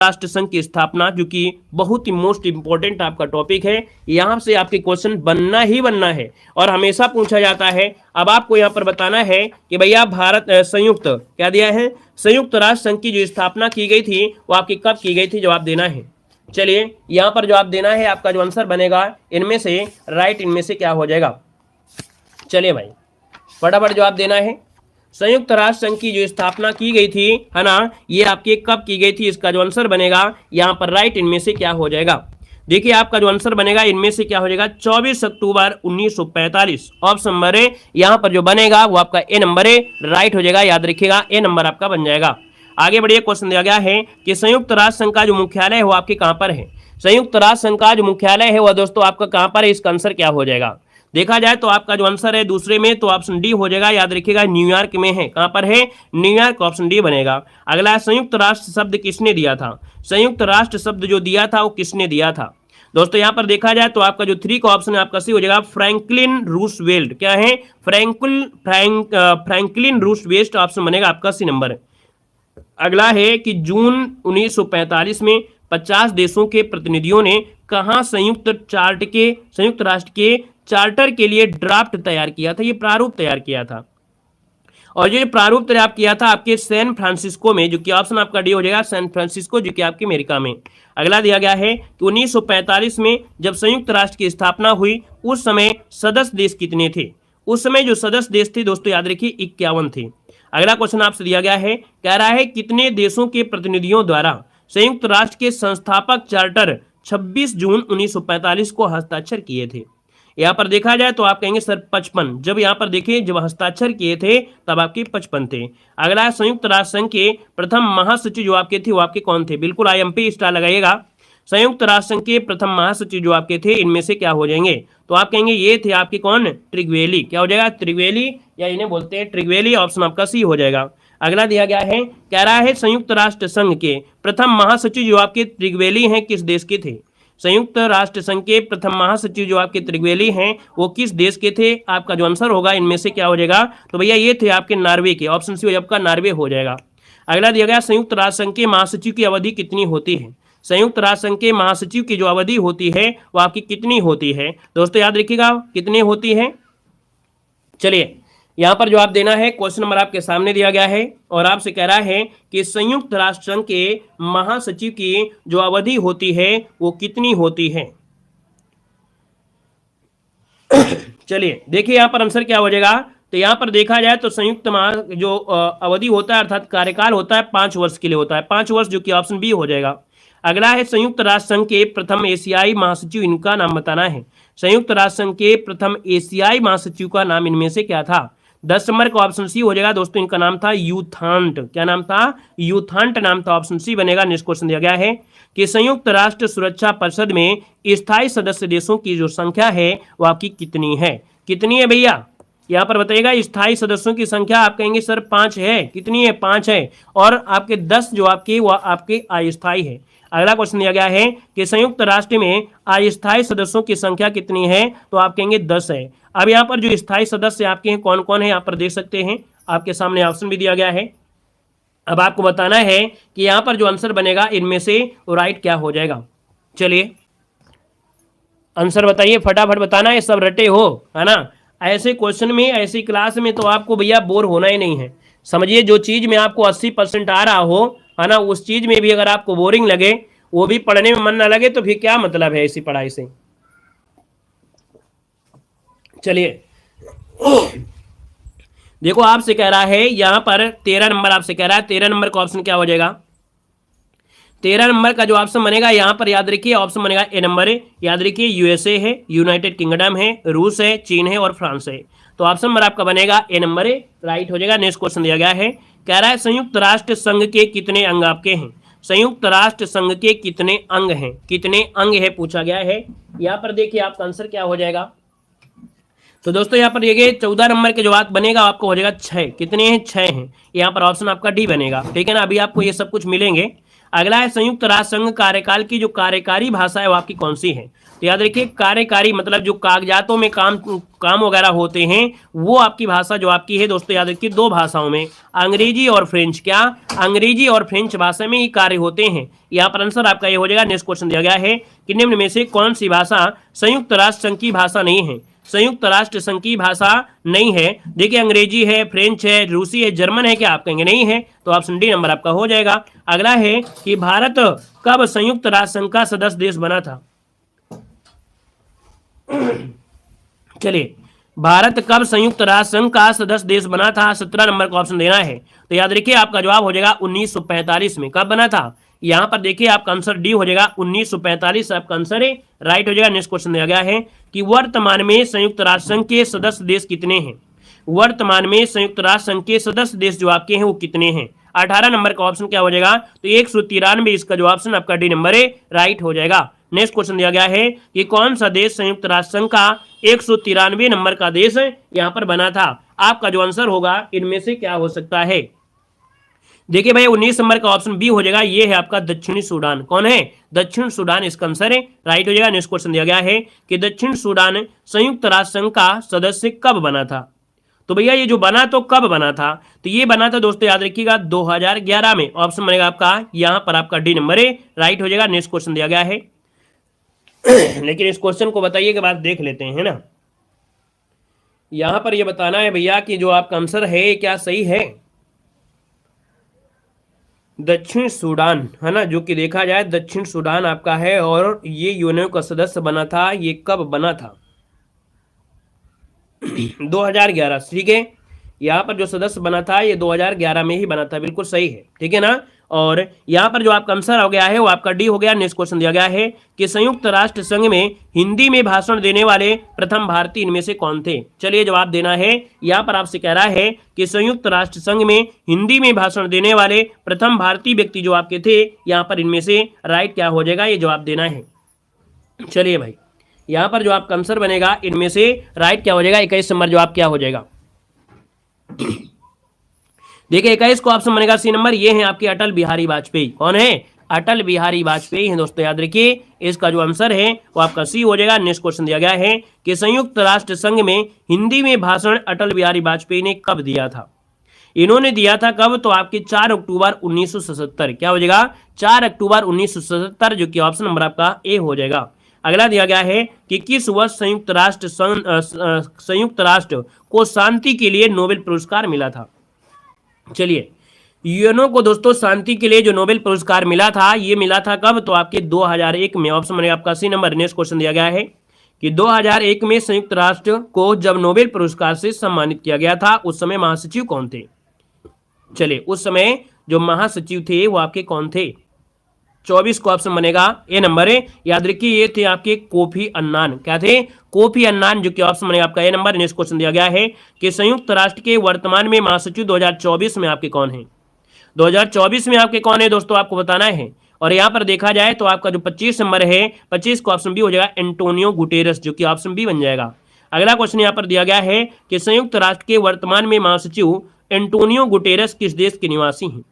राष्ट्र संघ की स्थापना, जो कि बहुत ही मोस्ट इंपॉर्टेंट आपका टॉपिक है, यहां से आपके क्वेश्चन बनना ही बनना है और हमेशा पूछा जाता है। अब आपको यहां पर बताना है कि भैया भारत संयुक्त क्या दिया है, संयुक्त राष्ट्र संघ की जो स्थापना की गई थी वो आपकी कब की गई थी, जवाब देना है। चलिए यहां पर जवाब देना है, आपका जो आंसर बनेगा इनमें से राइट इनमें से क्या हो जाएगा। चलिए भाई फटाफट जवाब देना है। संयुक्त राष्ट्र संघ की जो स्थापना की गई थी, है ना, ये आपकी कब की गई थी, इसका जो आंसर बनेगा यहां पर राइट इनमें से क्या हो जाएगा। देखिए आपका जो आंसर बनेगा इनमें से क्या हो जाएगा, 24 अक्टूबर 1945 ऑप्शन नंबर है यहां पर जो बनेगा वो आपका ए नंबर है, राइट हो जाएगा। याद रखिएगा ए नंबर आपका बन जाएगा। आगे बढ़िए, क्वेश्चन दिया गया है कि संयुक्त राष्ट्र संघ का जो मुख्यालय है वो आपके कहां पर है। संयुक्त राष्ट्र संघ का जो मुख्यालय है वह दोस्तों आपका कहां पर है, इसका आंसर क्या हो जाएगा। देखा जाए तो आपका जो आंसर है दूसरे में तो ऑप्शन डी हो जाएगा। याद रखिएगा न्यूयॉर्क में है, कहां पर है, न्यूयॉर्क, ऑप्शन डी बनेगा। अगला संयुक्त राष्ट्र शब्द किसने दिया था, संयुक्त राष्ट्र शब्द जो दिया था वो किसने दिया था। दोस्तों यहां पर देखा जाए तो आपका जो 3 का ऑप्शन है आपका सी हो जाएगा, फ्रैंकलिन रूजवेल्ट। क्या है, फ्रैंकलिन रूजवेल्ट, ऑप्शन बनेगा आपका सी नंबर। अगला है कि जून 1945 में 50 देशों के प्रतिनिधियों ने कहां संयुक्त राष्ट्र के चार्टर के लिए ड्राफ्ट तैयार किया था, ये प्रारूप तैयार किया था। और ये प्रारूप तैयार किया था आपके सैन फ्रांसिस्को में, जो कि ऑप्शन आपका डी हो जाएगा, सैन फ्रांसिस्को, जो कि आपके अमेरिका में। अगला दिया गया है कि 1945 में जब संयुक्त राष्ट्र की स्थापना हुई उस समय सदस्य देश कितने थे। उस समय जो सदस्य देश थे दोस्तों याद रखिए 51 थे। अगला क्वेश्चन आपसे दिया गया है, कह रहा है कितने देशों के प्रतिनिधियों द्वारा संयुक्त राष्ट्र के संस्थापक चार्टर 26 जून 1945 को हस्ताक्षर किए थे। यहां पर देखा जाए तो आप कहेंगे सर 55, जब यहां पर देखिए जब हस्ताक्षर किए थे तब आपके 55 थे। अगला संयुक्त राष्ट्र संघ के प्रथम महासचिव जो आपके थे वो आपके कौन थे, बिल्कुल IMP स्टार लगाइएगा। संयुक्त राष्ट्र संघ के प्रथम महासचिव जो आपके थे इनमें से क्या हो जाएंगे, तो आप कहेंगे ये थे आपके कौन, ट्रिगवेली। क्या हो जाएगा, ट्रिगवेली, या इन्हें बोलते हैं ट्रिगवेली, ऑप्शन आपका सी हो जाएगा। अगला दिया गया है, कह रहा है संयुक्त राष्ट्र संघ के प्रथम महासचिव जो आपके ट्रिगवेली हैं किस देश के थे। संयुक्त राष्ट्र संघ के प्रथम महासचिव जो आपके त्रिगवेली हैं वो किस देश के थे, आपका जो आंसर होगा इनमें से क्या हो जाएगा, तो भैया ये थे आपके नॉर्वे के, ऑप्शन सी आपका नॉर्वे हो जाएगा। अगला दिया गया, संयुक्त राष्ट्र संघ के महासचिव की अवधि कितनी होती है। संयुक्त राष्ट्र संघ के महासचिव की जो अवधि होती है वो आपकी कितनी होती है, दोस्तों याद रखिएगा कितनी होती है। चलिए यहां पर जवाब देना है, क्वेश्चन नंबर आपके सामने दिया गया है और आपसे कह रहा है कि संयुक्त राष्ट्र संघ के महासचिव की जो अवधि होती है वो कितनी होती है। चलिए देखिए यहां पर आंसर क्या हो जाएगा, तो यहां पर देखा जाए तो संयुक्त जो अवधि होता है अर्थात कार्यकाल होता है 5 वर्ष के लिए होता है, 5 वर्ष, जो कि ऑप्शन बी हो जाएगा। अगला है संयुक्त राष्ट्र संघ के प्रथम एशियाई महासचिव, इनका नाम बताना है। संयुक्त राष्ट्र संघ के प्रथम एशियाई महासचिव का नाम इनमें से क्या था। 10 नंबर का ऑप्शन सी हो जाएगा दोस्तों, इनका नाम था यूथांट। क्या नाम था, यूथांट नाम था, ऑप्शन सी बनेगा। नेक्स्ट क्वेश्चन दिया गया है कि संयुक्त राष्ट्र सुरक्षा परिषद में स्थायी सदस्य देशों की जो संख्या है वो आपकी कितनी है, कितनी है भैया, यहाँ पर बताइएगा। स्थायी सदस्यों की संख्या आप कहेंगे सर 5 है, कितनी है, 5 है, और आपके 10 जो आपके वो आपके अस्थायी है। अगला क्वेश्चन दिया गया है कि संयुक्त राष्ट्र में अस्थायी सदस्यों की संख्या कितनी है, तो आप कहेंगे 10 है। अब यहाँ पर जो स्थायी सदस्य आपके हैं कौन कौन है यहाँ पर देख सकते हैं, आपके सामने ऑप्शन भी दिया गया है। अब आपको बताना है कि यहाँ पर जो आंसर बनेगा इनमें से राइट क्या हो जाएगा। चलिए आंसर बताइए, फटाफट बताना है, सब रटे हो, है ना। ऐसे क्वेश्चन में, ऐसी क्लास में तो आपको भैया बोर होना ही नहीं है। समझिए जो चीज में आपको 80% आ रहा हो, है ना, उस चीज में भी अगर आपको बोरिंग लगे, वो भी पढ़ने में मन ना लगे, तो फिर क्या मतलब है इसी पढ़ाई से। चलिए देखो आपसे कह रहा है यहां पर 13 नंबर आपसे कह रहा है, 13 नंबर का ऑप्शन क्या हो जाएगा। 13 नंबर का जो ऑप्शन बनेगा यहां पर याद रखिए, ऑप्शन बनेगा ए नंबर है। याद रखिए यूएसए है, यूनाइटेड किंगडम है, रूस है, चीन है और फ्रांस है। तो ऑप्शन नंबर आपका बनेगा ए नंबर है, राइट हो जाएगा। नेक्स्ट क्वेश्चन दिया गया है, कह रहा है संयुक्त राष्ट्र संघ के कितने अंग आपके हैं। संयुक्त राष्ट्र संघ के कितने अंग हैं, कितने अंग है पूछा गया है। यहाँ पर देखिए आपका आंसर क्या हो जाएगा। तो दोस्तों यहाँ पर देखिए 14 नंबर के जवाब बनेगा आपको हो जाएगा 6। कितने हैं, 6 हैं। यहाँ पर ऑप्शन आपका डी बनेगा, ठीक है ना। अभी आपको ये सब कुछ मिलेंगे। अगला है संयुक्त राष्ट्र संघ कार्यकाल की जो कार्यकारी भाषा है वो आपकी कौन सी है? तो याद रखिए कार्यकारी मतलब जो कागजातों में काम वगैरह होते हैं वो आपकी भाषा जो आपकी है दोस्तों, याद रखिए दो भाषाओं में, अंग्रेजी और फ्रेंच। क्या? अंग्रेजी और फ्रेंच भाषा में ये कार्य होते हैं। यहाँ पर आंसर आपका ये हो जाएगा। नेक्स्ट क्वेश्चन दिया गया है कि निम्न में से कौन सी भाषा संयुक्त राष्ट्र संघ की भाषा नहीं है? संयुक्त राष्ट्र संघ की भाषा नहीं है, देखिए अंग्रेजी है, फ्रेंच है, रूसी है, जर्मन है, क्या आप कहेंगे नहीं है? तो ऑप्शन डी नंबर आपका हो जाएगा। अगला है कि भारत कब संयुक्त राष्ट्र संघ का सदस्य देश बना था? चलिए, भारत कब संयुक्त राष्ट्र संघ का सदस्य देश बना था? 17 नंबर का ऑप्शन देना है। तो याद रखिए आपका जवाब हो जाएगा 1945 में। कब बना था? यहां पर देखिए आपका आंसर डी हो जाएगा, 1945 आपका आंसर है, राइट हो जाएगा। नेक्स्ट क्वेश्चन दिया गया है कि वर्तमान में संयुक्त राष्ट्र संघ के सदस्य देश कितने हैं? वर्तमान में संयुक्त राष्ट्र संघ के सदस्य देश जो आपके हैं वो कितने हैं? 18 नंबर का ऑप्शन क्या हो जाएगा? तो 193, इसका जो ऑप्शन आपका डी नंबर है, राइट हो जाएगा। नेक्स्ट क्वेश्चन दिया गया है कि कौन सा देश संयुक्त राष्ट्र संघ का 193 नंबर का देश यहां पर बना था? आपका जो आंसर होगा इनमें से क्या हो सकता है? देखिए भाई 19 नंबर का ऑप्शन बी हो जाएगा, ये है आपका दक्षिणी सूडान। कौन है? दक्षिण सूडान इसका आंसर है, राइट हो जाएगा। नेक्स्ट क्वेश्चन दिया गया है कि दक्षिण सूडान संयुक्त राष्ट्र संघ का सदस्य कब बना था? तो भैया ये जो बना तो कब बना था? तो ये बना था दोस्तों, याद रखिएगा 2011 में। ऑप्शन बनेगा आपका यहां पर आपका डी नंबर है, राइट हो जाएगा। नेक्स्ट क्वेश्चन दिया गया है लेकिन इस क्वेश्चन को बताइए के बाद देख लेते हैं, है ना। यहां पर ये बताना है भैया कि जो आपका आंसर है क्या सही है? दक्षिण सूडान, है ना, जो कि देखा जाए दक्षिण सूडान आपका है और ये यूएनओ का सदस्य बना था। ये कब बना था? 2011, ठीक है। यहाँ पर जो सदस्य बना था ये 2011 में ही बना था, बिल्कुल सही है, ठीक है ना। और यहाँ पर जो आपका आंसर हो गया है वो आपका डी हो गया। नेक्स्ट क्वेश्चन दिया गया है कि संयुक्त राष्ट्र संघ में हिंदी में भाषण देने वाले प्रथम भारतीय इनमें से कौन थे? चलिए जवाब देना है। यहाँ पर आपसे कह रहा है कि संयुक्त राष्ट्र संघ में हिंदी में भाषण देने वाले प्रथम भारतीय व्यक्ति जो आपके थे, यहाँ पर इनमें से राइट क्या हो जाएगा, ये जवाब देना है। चलिए भाई, यहाँ पर जो आपका आंसर बनेगा इनमें से राइट क्या हो जाएगा, 21 नंबर जवाब क्या हो जाएगा? देखिए 21 को ऑप्शन बनेगा सी नंबर, ये है आपके अटल बिहारी वाजपेयी। कौन है? अटल बिहारी वाजपेयी हैं दोस्तों, याद रखिए इसका जो आंसर है वो आपका सी हो जाएगा। नेक्स्ट क्वेश्चन दिया गया है कि संयुक्त राष्ट्र संघ में हिंदी में भाषण अटल बिहारी वाजपेयी ने कब दिया था? इन्होंने दिया था कब? तो आपके 4 अक्टूबर 1977। क्या हो जाएगा? 4 अक्टूबर 1977, जो कि ऑप्शन नंबर आपका ए हो जाएगा। अगला दिया गया है कि किस वर्ष संयुक्त राष्ट्र को शांति के लिए नोबेल पुरस्कार मिला था? चलिए, यूएनओ को दोस्तों शांति के लिए जो नोबेल पुरस्कार मिला था ये मिला था कब? तो आपके 2001 में। ऑप्शन बनेगा आपका सी नंबर। नेक्स्ट क्वेश्चन दिया गया है कि 2001 में संयुक्त राष्ट्र को जब नोबेल पुरस्कार से सम्मानित किया गया था उस समय महासचिव कौन थे? चलिए, उस समय जो महासचिव थे वो आपके कौन थे? 24 को ऑप्शन बनेगा ए नंबर है, याद रखिए ये थे आपके कोफी अन्नान। क्या थे? कोफी अन्नान, जो कि ऑप्शन बनेगा आपका ए नंबर। नेक्स्ट क्वेश्चन दिया गया है कि संयुक्त राष्ट्र के वर्तमान में महासचिव 2024 में आपके कौन है? 2024 में आपके कौन है दोस्तों, आपको बताना है। और यहाँ पर देखा जाए तो आपका जो 25 नंबर है, 25 को ऑप्शन बी हो जाएगा, एंटोनियो गुटेरस, जो कि ऑप्शन बी बन जाएगा। अगला क्वेश्चन यहाँ पर दिया गया है कि संयुक्त राष्ट्र के वर्तमान में महासचिव एंटोनियो गुटेरस किस देश के निवासी हैं?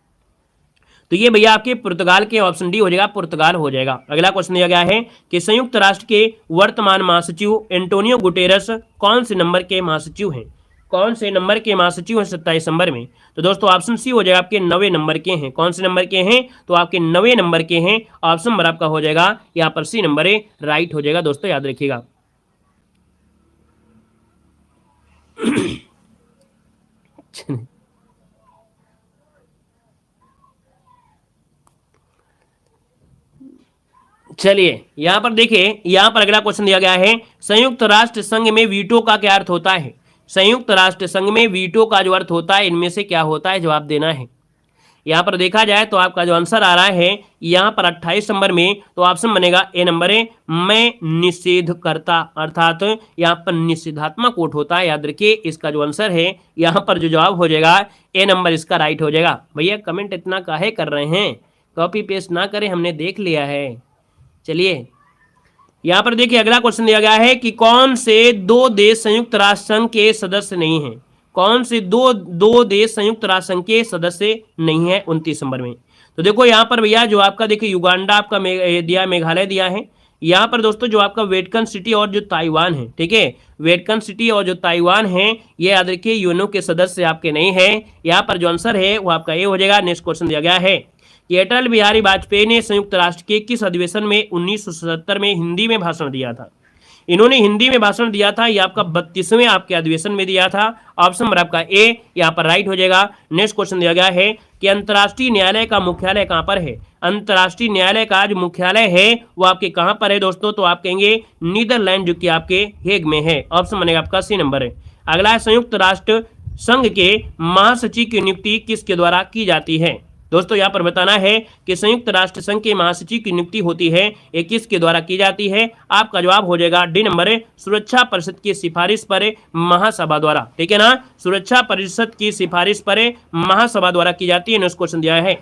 तो ये भैया आपके पुर्तगाल के, ऑप्शन डी हो जाएगा, पुर्तगाल हो जाएगा। अगला क्वेश्चन दिया गया है कि संयुक्त राष्ट्र के वर्तमान महासचिव एंटोनियो गुटेरस कौन से नंबर के महासचिव हैं? कौन से नंबर के महासचिव हैं 27 नंबर में? तो दोस्तों ऑप्शन सी हो जाएगा, आपके 9वें नंबर के हैं। कौन से नंबर के हैं? तो आपके 9वें नंबर के हैं। ऑप्शन नंबर आपका हो जाएगा यहाँ पर सी नंबर है, राइट हो जाएगा दोस्तों, याद रखिएगा। चलिए यहां पर देखिए, यहां पर अगला क्वेश्चन दिया गया है संयुक्त राष्ट्र संघ में वीटो का क्या अर्थ होता है? संयुक्त राष्ट्र संघ में वीटो का जो अर्थ होता है इनमें से क्या होता है, जवाब देना है। यहां पर देखा जाए तो आपका जो आंसर आ रहा है यहां पर 28 नंबर में, तो ऑप्शन बनेगा ए नंबर है, मैं निषेध करता, अर्थात यहां पर निषेधात्मक वोट होता है। याद रखिए इसका जो आंसर है यहां पर जो जवाब हो जाएगा ए नंबर, इसका राइट हो जाएगा। भैया कमेंट इतना काहे कर रहे हैं, कॉपी पेस्ट ना करें, हमने देख लिया है। चलिए यहां पर देखिए अगला क्वेश्चन दिया गया है कि कौन से 2 देश संयुक्त राष्ट्र संघ के सदस्य नहीं हैं? कौन से दो देश संयुक्त राष्ट्र संघ के सदस्य नहीं है 29 नंबर में? तो देखो यहाँ पर भैया जो आपका देखिए युगांडा आपका दिया, मेघालय दिया है। यहाँ पर दोस्तों जो आपका वेटकन सिटी और जो ताइवान है, ठीक है, वेटकन सिटी और जो ताइवान है, ये याद रखिए यूएनओ के सदस्य आपके नहीं है। यहाँ पर जो आंसर है वो आपका ए हो जाएगा। नेक्स्ट क्वेश्चन दिया गया है कि अटल बिहारी वाजपेयी ने संयुक्त राष्ट्र के किस अधिवेशन में 1977 में हिंदी में भाषण दिया था? इन्होंने हिंदी में भाषण दिया था, ये आपका 32वें आपके अधिवेशन में दिया था। ऑप्शन नंबर आपका ए यहाँ पर राइट हो जाएगा। नेक्स्ट क्वेश्चन दिया गया है कि अंतर्राष्ट्रीय न्यायालय का मुख्यालय कहाँ पर है? अंतर्राष्ट्रीय न्यायालय का जो मुख्यालय है वो आपके कहाँ पर है दोस्तों? तो आप कहेंगे नीदरलैंड, जो कि आपके हेग में है। ऑप्शन बनेगा आपका सी नंबर है। अगला है संयुक्त राष्ट्र संघ के महासचिव की नियुक्ति किसके द्वारा की जाती है? दोस्तों यहाँ पर बताना है कि संयुक्त राष्ट्र संघ के महासचिव की नियुक्ति होती है, ये किसके द्वारा की जाती है? आपका जवाब हो जाएगा डी नंबर, सुरक्षा परिषद की सिफारिश पर महासभा द्वारा, ठीक है ना। सुरक्षा परिषद की सिफारिश पर महासभा द्वारा की जाती है। नेक्स्ट क्वेश्चन दिया है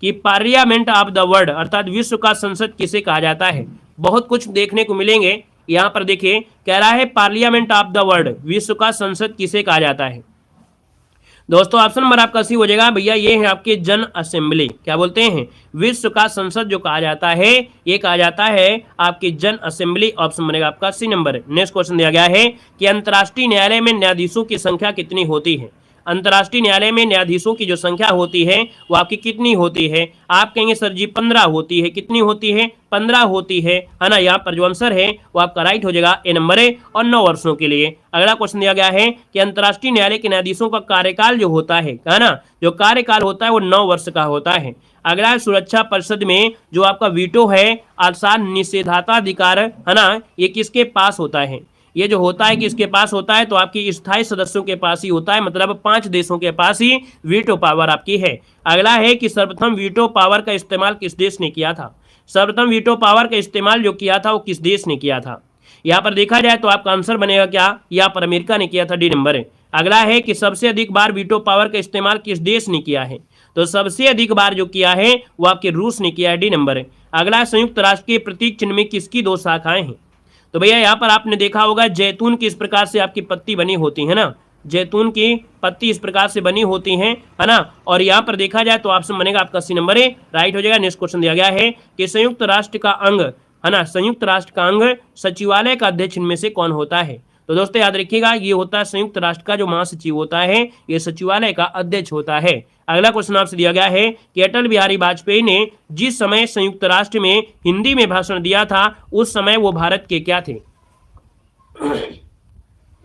कि पार्लियामेंट ऑफ द वर्ल्ड अर्थात विश्व का संसद किसे कहा जाता है? बहुत कुछ देखने को मिलेंगे यहाँ पर। देखिए कह रहा है पार्लियामेंट ऑफ द वर्ल्ड, विश्व का संसद किसे कहा जाता है? दोस्तों ऑप्शन नंबर आपका सी हो जाएगा भैया, ये है आपके जन असेंबली। क्या बोलते हैं? विश्व का संसद जो कहा जाता है ये कहा जाता है आपकी जन असेंबली। ऑप्शन बनेगा आपका सी नंबर। नेक्स्ट क्वेश्चन दिया गया है कि अंतर्राष्ट्रीय न्यायालय में न्यायाधीशों की संख्या कितनी होती है? अंतर्राष्ट्रीय न्यायालय में न्यायाधीशों की जो संख्या होती है वो आपकी कितनी होती है? आप कहेंगे सर जी 15 होती है। कितनी होती है? 15 होती है ना। यहाँ पर जो आंसर है वो आपका राइट हो जाएगा, ए नंबर है, और 9 वर्षों के लिए। अगला क्वेश्चन दिया गया है कि अंतर्राष्ट्रीय न्यायालय के न्यायाधीशों का कार्यकाल जो होता है ना, जो कार्यकाल होता है वो 9 वर्ष का होता है। अगला सुरक्षा परिषद में जो आपका वीटो है अर्थात निषेधाधिकार है ना, ये किसके पास होता है? ये जो होता है किसके पास होता है? तो आपकी स्थायी सदस्यों के पास ही होता है, मतलब 5 देशों के पास ही वीटो पावर आपकी है। अगला है कि सर्वप्रथम वीटो पावर का इस्तेमाल किस देश ने किया था? सर्वप्रथम वीटो पावर का इस्तेमाल जो किया था वो किस देश ने किया था? यहाँ पर देखा जाए तो आपका आंसर बनेगा क्या? यहाँ पर अमेरिका ने किया था, डी नंबर है। अगला है कि सबसे अधिक बार वीटो पावर का इस्तेमाल किस देश ने किया है? तो सबसे अधिक बार जो किया है वो आपके रूस ने किया है, डी नंबर है। अगला संयुक्त राष्ट्र के प्रतीक चिन्ह में किसकी 2 शाखाएं हैं? तो भैया यहाँ पर आपने देखा होगा जैतून की इस प्रकार से आपकी पत्ती बनी होती है ना, जैतून की पत्ती इस प्रकार से बनी होती है ना। और यहाँ पर देखा जाए तो ऑप्शन बनेगा आपका सी नंबर है, राइट हो जाएगा। नेक्स्ट क्वेश्चन दिया गया है कि संयुक्त राष्ट्र का अंग है ना, संयुक्त राष्ट्र का अंग सचिवालय का अध्यक्ष इनमें से कौन होता है? तो दोस्तों याद रखिएगा ये होता है संयुक्त राष्ट्र का जो महासचिव होता है, ये सचिवालय का अध्यक्ष होता है। अगला क्वेश्चन आपसे दिया गया है कि अटल बिहारी वाजपेयी ने जिस समय संयुक्त राष्ट्र में हिंदी में भाषण दिया था उस समय वो भारत के क्या थे?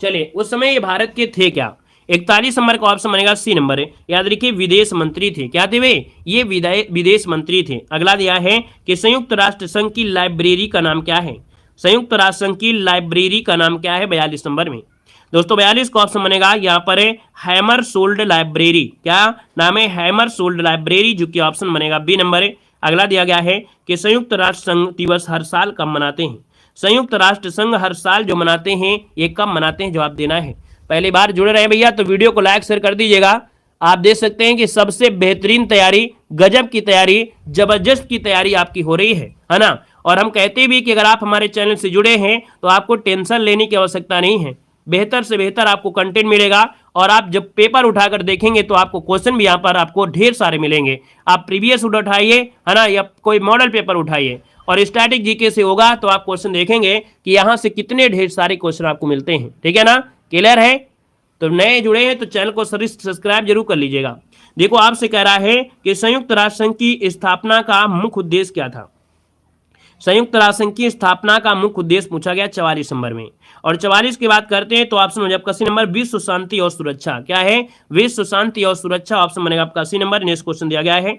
चलिए उस समय ये भारत के थे क्या? 41 नंबर का ऑप्शन बनेगा सी नंबर है। याद रखिए विदेश मंत्री थे। क्या थे वे? ये विदेश मंत्री थे। अगला दिया है कि संयुक्त राष्ट्र संघ की लाइब्रेरी का नाम क्या है? संयुक्त राष्ट्र संघ की लाइब्रेरी का नाम क्या है 42 नंबर में? दोस्तों 42 का ऑप्शन बनेगा यहाँ पर है हैमर सोल्ड लाइब्रेरी। क्या नाम है? हैमर सोल्ड लाइब्रेरी, जो कि ऑप्शन बनेगा बी नंबर है। अगला दिया गया है कि संयुक्त राष्ट्र संघ दिवस हर साल कब मनाते हैं? संयुक्त राष्ट्र संघ हर साल जो मनाते हैं ये कब मनाते हैं? जवाब देना है। पहली बार जुड़े रहे भैया तो वीडियो को लाइक शेयर कर दीजिएगा। आप देख सकते हैं कि सबसे बेहतरीन तैयारी, गजब की तैयारी, जबरदस्त की तैयारी आपकी हो रही है ना। और हम कहते भी कि अगर आप हमारे चैनल से जुड़े हैं तो आपको टेंशन लेने की आवश्यकता नहीं है, बेहतर से बेहतर आपको कंटेंट मिलेगा। और आप जब पेपर उठाकर देखेंगे तो आपको क्वेश्चन भी यहाँ पर आपको ढेर सारे मिलेंगे। आप प्रीवियस उठाइए है ना, या कोई मॉडल पेपर उठाइए और स्टैटिक जीके से होगा तो आप क्वेश्चन देखेंगे कि यहाँ से कितने ढेर सारे क्वेश्चन आपको मिलते हैं। ठीक है ना, क्लियर है? तो नए जुड़े हैं तो चैनल को सब्सक्राइब जरूर कर लीजिएगा। देखो आपसे कह रहा है कि संयुक्त राष्ट्र संघ की स्थापना का मुख्य उद्देश्य क्या था? संयुक्त राष्ट्र संघ की स्थापना का मुख्य उद्देश्य पूछा गया 44 नंबर में। और 44 की बात करते हैं तो ऑप्शन हो जाएगा आपका सी नंबर, विश्व शांति और सुरक्षा। क्या है? विश्व शांति और सुरक्षा, ऑप्शन बनेगा आपका सी नंबर। नेक्स्ट क्वेश्चन दिया गया है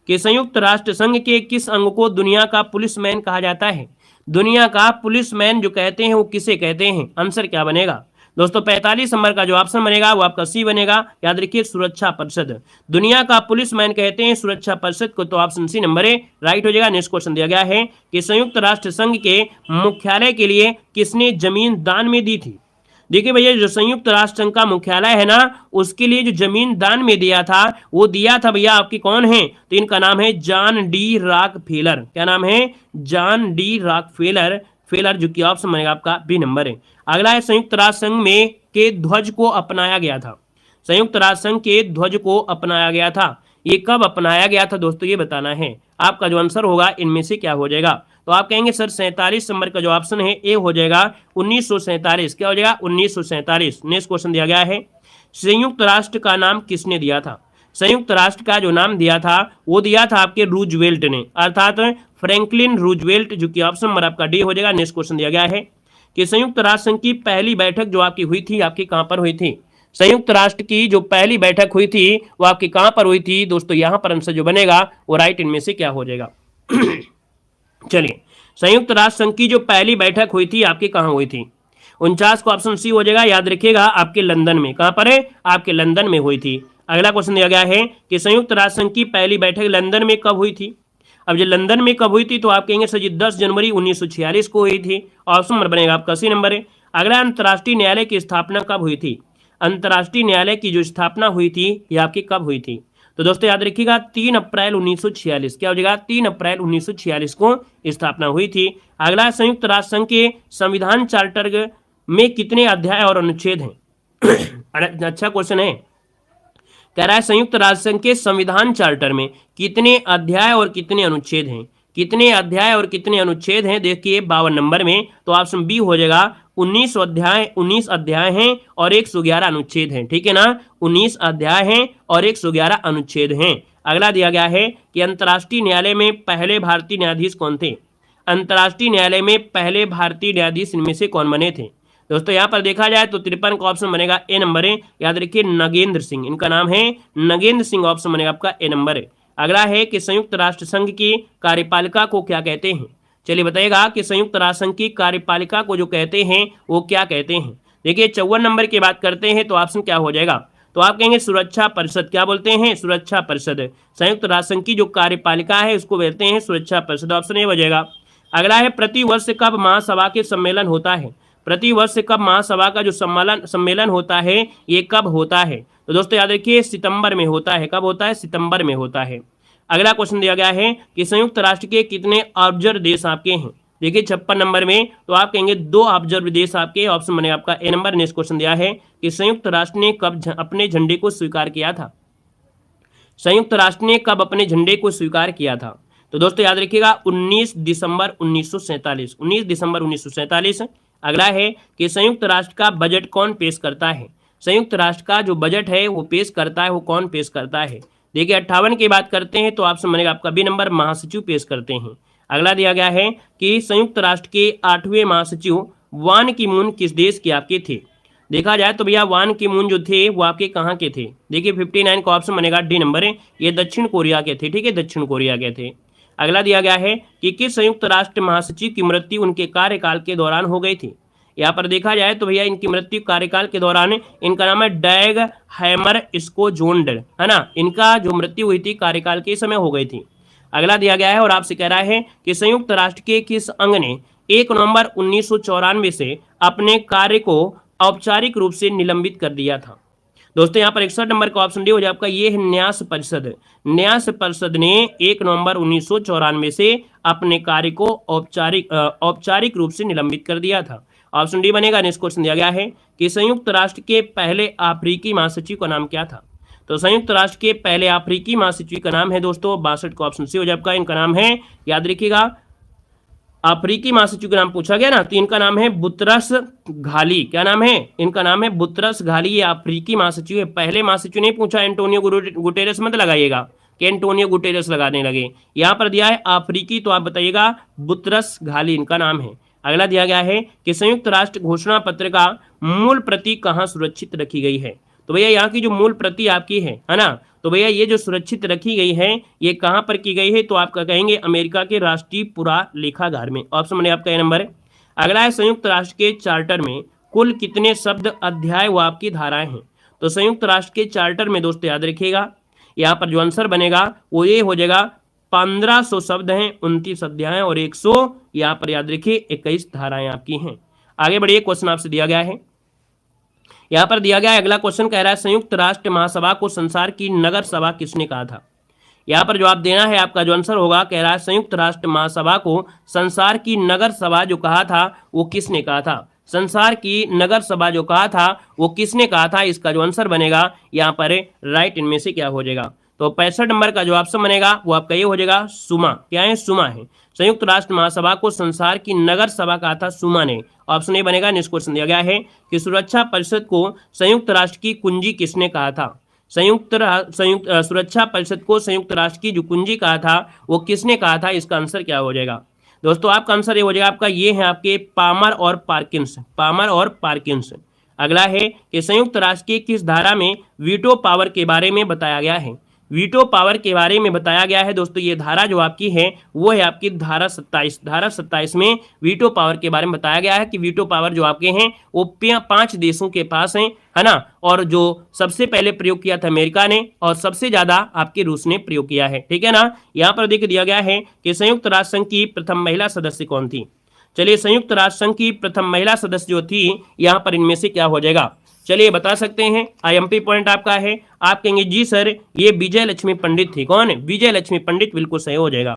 कि संयुक्त राष्ट्र संघ के किस अंग को दुनिया का पुलिसमैन कहा जाता है? दुनिया का पुलिसमैन जो कहते हैं वो किसे कहते हैं? आंसर क्या बनेगा दोस्तों? 45 नंबर का जो ऑप्शन बनेगा वो आपका सी बनेगा। याद रखिए सुरक्षा परिषद, दुनिया का पुलिसमैन कहते हैं सुरक्षा परिषद को, तो ऑप्शन सी नंबर है, राइट हो जाएगा। नेक्स्ट क्वेश्चन दिया गया है कि संयुक्त राष्ट्र संघ के मुख्यालय के लिए किसने जमीन दान में दी थी? देखिए भैया जो संयुक्त राष्ट्र संघ का मुख्यालय है ना उसके लिए जो जमीन दान में दिया था वो दिया था भैया आपकी कौन है? तो इनका नाम है जॉन डी रॉकफेलर। क्या नाम है? जॉन डी रॉकफेलर, जो कि ऑप्शन बनेगा आपका बी नंबर है। अगला है संयुक्त राष्ट्र संघ में के ध्वज को अपनाया गया था। संयुक्त राष्ट्र संघ के ध्वज को अपनाया गया था। ये कब अपनाया गया था दोस्तों, ये बताना है। आपका जो आंसर होगा इनमें से क्या हो जाएगा, तो आप कहेंगे सर 47 नंबर का जो ऑप्शन है ए हो जाएगा 1947। क्या हो जाएगा 1947। नेक्स्ट क्वेश्चन दिया गया है, संयुक्त राष्ट्र का नाम किसने दिया था। संयुक्त राष्ट्र का जो नाम दिया था वो दिया था आपके रूजवेल्ट ने, अर्थात फ्रैंकलिन रूजवेल्ट, जो कि ऑप्शन नंबर आपका डी हो जाएगा। नेक्स्ट क्वेश्चन दिया गया है कि संयुक्त राष्ट्र संघ की पहली बैठक जो आपकी हुई थी, आपकी कहां पर हुई थी। संयुक्त राष्ट्र की जो पहली बैठक हुई थी वो आपकी कहां पर हुई थी दोस्तों, यहां पर आंसर जो बनेगा वो राइट इनमें से क्या हो जाएगा। चलिए, संयुक्त राष्ट्र संघ की जो पहली बैठक हुई थी आपकी कहां हुई थी, 49 को ऑप्शन सी हो जाएगा। याद रखिएगा आपके लंदन में, कहां पर है, आपके लंदन में हुई थी। अगला क्वेश्चन दिया गया है कि संयुक्त राष्ट्र संघ की पहली बैठक लंदन में कब हुई थी। अब जो लंदन में कब हुई थी तो आप कहेंगे सर जी 10 जनवरी 1946 को हुई थी। ऑप्शन नंबर बनेगा आपका सी नंबर है। अगला, अंतर्राष्ट्रीय न्यायालय की स्थापना कब हुई थी। अंतर्राष्ट्रीय न्यायालय की जो स्थापना हुई थी ये आपकी कब हुई थी, तो दोस्तों याद रखिएगा 3 अप्रैल 1946। क्या हो जाएगा 3 अप्रैल 1946 को स्थापना हुई थी। अगला, संयुक्त राष्ट्र संघ के संविधान चार्टर में कितने अध्याय और अनुच्छेद हैं। अच्छा क्वेश्चन है, कह रहा है संयुक्त राष्ट्र संघ के संविधान चार्टर में कितने अध्याय और कितने अनुच्छेद हैं। कितने अध्याय और कितने अनुच्छेद हैं, देखिए 52 नंबर में, तो ऑप्शन बी हो जाएगा 19 अध्याय हैं और 111 अनुच्छेद हैं। ठीक है ना, 19 अध्याय हैं और 111 अनुच्छेद हैं। अगला दिया गया है कि अंतर्राष्ट्रीय न्यायालय में पहले भारतीय न्यायाधीश कौन थे। अंतर्राष्ट्रीय न्यायालय में पहले भारतीय न्यायाधीश इनमें से कौन बने थे। दोस्तों यहाँ पर देखा जाए तो 53 का ऑप्शन बनेगा ए नंबर है। याद रखिए नगेंद्र सिंह, इनका नाम है नगेंद्र सिंह, ऑप्शन बनेगा आपका ए नंबर है। अगला है कि संयुक्त राष्ट्र संघ की कार्यपालिका को क्या कहते हैं। चलिए बताइएगा कि संयुक्त राष्ट्र संघ की कार्यपालिका को जो कहते हैं वो क्या कहते हैं। देखिए 54 नंबर की बात करते हैं तो ऑप्शन क्या हो जाएगा, तो आप कहेंगे सुरक्षा परिषद। क्या बोलते हैं, सुरक्षा परिषद। संयुक्त राष्ट्र संघ की जो कार्यपालिका है उसको बोलते हैं सुरक्षा परिषद, ऑप्शन ए हो जाएगा। अगला है प्रति वर्ष कब महासभा के सम्मेलन होता है। प्रति वर्ष कब महासभा का जो सम्मेलन होता है ये कब होता है, तो दोस्तों याद रखिए सितंबर में होता है। कब होता है, सितंबर में होता है। अगला क्वेश्चन दिया गया है कि संयुक्त राष्ट्र के कितने ऑब्जर्व देश आपके हैं। देखिए 56 नंबर में, तो आप कहेंगे 2 ऑब्जर्व देश आपके, ऑप्शन बने आपका ए नंबर। नेक्स्ट क्वेश्चन दिया है कि संयुक्त राष्ट्र ने कब अपने झंडे को स्वीकार किया था। संयुक्त राष्ट्र ने कब अपने झंडे को स्वीकार किया था, तो दोस्तों याद रखिएगा 19 दिसंबर 1947। 19 दिसंबर 1947। अगला है कि संयुक्त राष्ट्र का बजट कौन पेश करता है। संयुक्त राष्ट्र का जो बजट है वो पेश करता है, वो कौन पेश करता है। देखिए 58 की बात करते हैं तो ऑप्शन बनेगा आपका बी नंबर, महासचिव पेश करते हैं। अगला दिया गया है कि संयुक्त राष्ट्र के 8वें महासचिव वान की मून किस देश के आपके थे। देखा जाए तो भैया वान की मून जो थे वो आपके कहाँ के थे। देखिए 59 का ऑप्शन बनेगा डी नंबर है, ये दक्षिण कोरिया के थे। ठीक है, दक्षिण कोरिया के थे। अगला दिया गया है कि किस संयुक्त राष्ट्र महासचिव की मृत्यु उनके कार्यकाल के दौरान हो गई थी। यहाँ पर देखा जाए तो भैया इनकी मृत्यु कार्यकाल के दौरान, इनका नाम है डैग हैमर स्कोजोन्ड, है ना। इनका जो मृत्यु हुई थी कार्यकाल के समय हो गई थी। अगला दिया गया है और आपसे कह रहा है कि संयुक्त राष्ट्र के किस अंग ने 1 नवंबर 1994 से अपने कार्य को औपचारिक रूप से निलंबित कर दिया था। दोस्तों यहाँ पर 61 नंबर का ऑप्शन डी हो जाए आपका, ये है न्यास परिषद। न्यास परिषद ने 1 नवंबर 1994 से अपने कार्य को औपचारिक रूप से निलंबित कर दिया था। ऑप्शन डी बनेगा। नेक्स्ट क्वेश्चन दिया गया है कि संयुक्त राष्ट्र के पहले अफ्रीकी महासचिव का नाम क्या था। तो संयुक्त राष्ट्र के पहले अफ्रीकी महासचिव का नाम है दोस्तों 62 का ऑप्शन सी हो जाए आपका। इनका नाम है, याद रखिएगा, अफ्रीकी महासचिव का नाम पूछा गया ना, तो इनका नाम है बुतरस घाली। क्या नाम है, इनका नाम है बुतरस घाली। ये अफ्रीकी महासचिव है। पहले महासचिव नहीं पूछा, एंटोनियो गुटेरेस मत लगाइएगा कि एंटोनियो गुटेरेस लगाने लगे। यहाँ पर दिया है अफ्रीकी, तो आप बताइएगा बुतरस घाली इनका नाम है। अगला दिया गया है कि संयुक्त राष्ट्र घोषणा पत्र का मूल प्रति कहाँ सुरक्षित रखी गई है। तो भैया यहाँ की जो मूल प्रति आपकी है ना, तो भैया ये जो सुरक्षित रखी गई है ये कहाँ पर की गई है, तो आपका कहेंगे अमेरिका के राष्ट्रीय पुरालेखागार में। ऑप्शन बने आपका ए नंबर है। अगला है संयुक्त राष्ट्र के चार्टर में कुल कितने शब्द, अध्याय व आपकी धाराएं हैं। तो संयुक्त राष्ट्र के चार्टर में दोस्तों याद रखिएगा यहाँ पर जो आंसर बनेगा वो ये हो जाएगा 1500 शब्द हैं, 29 अध्याय और 100 यहाँ पर याद रखिए 21 धाराएं आपकी हैं। आगे बढ़िए, क्वेश्चन आपसे दिया गया है, यहाँ पर दिया गया है अगला क्वेश्चन, कह रहा है संयुक्त राष्ट्र महासभा को संसार की नगर सभा किसने कहा था। यहाँ पर जवाब देना है, आपका जो आंसर होगा, कह रहा है संयुक्त राष्ट्र महासभा को संसार की नगर सभा जो कहा था वो किसने कहा था। संसार की नगर सभा जो कहा था वो किसने कहा था, इसका जो आंसर बनेगा यहाँ पर राइट इनमें से क्या हो जाएगा। तो 65 नंबर का जो ऑप्शन बनेगा वो आपका ये हो जाएगा सुमा। क्या है? सुमा है। संयुक्त राष्ट्र महासभा को संसार की नगर सभा कहा था सुमा ने। ऑप्शन ए बनेगा। नेक्स्ट क्वेश्चन दिया गया है कि सुरक्षा परिषद को संयुक्त राष्ट्र की कुंजी किसने कहा था? सुरक्षा परिषद को संयुक्त राष्ट्र की जो कुंजी कहा था वो किसने कहा था? इसका आंसर क्या हो जाएगा दोस्तों? आपका आंसर ये हो जाएगा आपका, ये है आपके पामर और पार्किंस। पामर और पार्किंस। अगला है कि संयुक्त राष्ट्र की किस धारा में वीटो पावर के बारे में बताया गया है? वीटो पावर के बारे में बताया गया है दोस्तों, ये धारा जो आपकी है वो है आपकी धारा 27। धारा 27 में वीटो पावर के बारे में बताया गया है कि वीटो पावर जो आपके हैं वो 5 देशों के पास है ना, और जो सबसे पहले प्रयोग किया था अमेरिका ने, और सबसे ज्यादा आपके रूस ने प्रयोग किया है। ठीक है ना। यहाँ पर देख दिया गया है कि संयुक्त राष्ट्र संघ की प्रथम महिला सदस्य कौन थी? चलिए, संयुक्त राष्ट्र संघ की प्रथम महिला सदस्य जो थी यहाँ पर इनमें से क्या हो जाएगा? चलिए बता सकते हैं। आईएमपी पॉइंट आपका है। आप कहेंगे जी सर ये विजय लक्ष्मी पंडित थी। कौन है? विजय लक्ष्मी पंडित। बिल्कुल सही हो जाएगा।